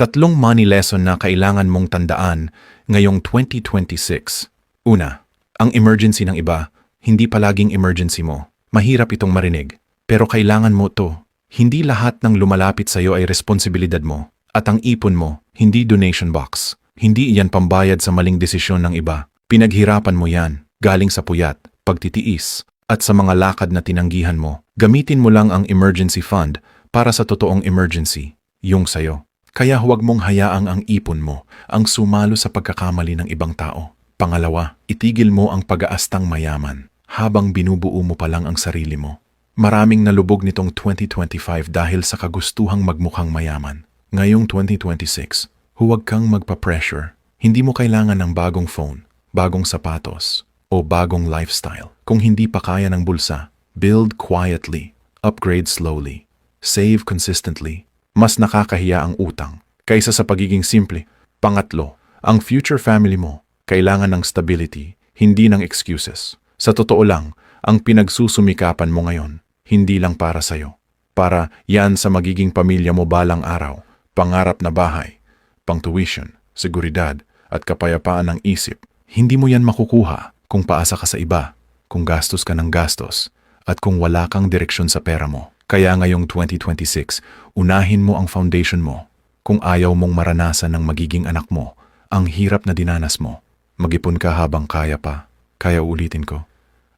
Tatlong money lesson na kailangan mong tandaan ngayong 2026. Una, ang emergency ng iba, hindi palaging emergency mo. Mahirap itong marinig, pero kailangan mo to. Hindi lahat ng lumalapit sa iyo ay responsibilidad mo. At ang ipon mo, hindi donation box. Hindi iyan pambayad sa maling desisyon ng iba. Pinaghirapan mo yan, galing sa puyat, pagtitiis, at sa mga lakad na tinanggihan mo. Gamitin mo lang ang emergency fund para sa totoong emergency, yung sayo. Kaya huwag mong hayaang ang ipon mo ang sumalo sa pagkakamali ng ibang tao. Pangalawa, itigil mo ang pag-aastang mayaman habang binubuo mo pa lang ang sarili mo. Maraming nalubog nitong 2025 dahil sa kagustuhang magmukhang mayaman. Ngayong 2026, huwag kang magpa-pressure. Hindi mo kailangan ng bagong phone, bagong sapatos, o bagong lifestyle. Kung hindi pa kaya ng bulsa, build quietly, upgrade slowly, save consistently. Mas nakakahiya ang utang kaysa sa pagiging simple. Pangatlo, ang future family mo kailangan ng stability, hindi ng excuses. Sa totoo lang, ang pinagsusumikapan mo ngayon, hindi lang para sa'yo. Para yan sa magiging pamilya mo balang araw, pangarap na bahay, pang-tuition, seguridad, at kapayapaan ng isip. Hindi mo yan makukuha kung paasa ka sa iba, kung gastos ka ng gastos, at kung wala kang direksyon sa pera mo. Kaya ngayong 2026, unahin mo ang foundation mo. Kung ayaw mong maranasan ng magiging anak mo, ang hirap na dinanas mo, mag-ipon ka habang kaya pa. Kaya ulitin ko.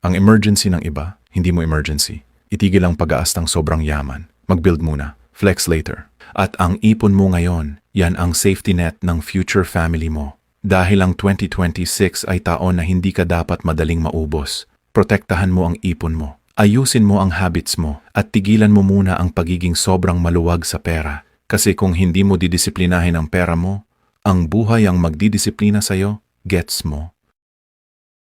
Ang emergency ng iba, hindi mo emergency. Itigil ang pag-aastang sobrang yaman. Mag-build muna, flex later. At ang ipon mo ngayon, yan ang safety net ng future family mo. Dahil ang 2026 ay taon na hindi ka dapat madaling maubos. Protektahan mo ang ipon mo. Ayusin mo ang habits mo at tigilan mo muna ang pagiging sobrang maluwag sa pera. Kasi kung hindi mo didisiplinahin ang pera mo, ang buhay ang magdidisiplina sa'yo, gets mo.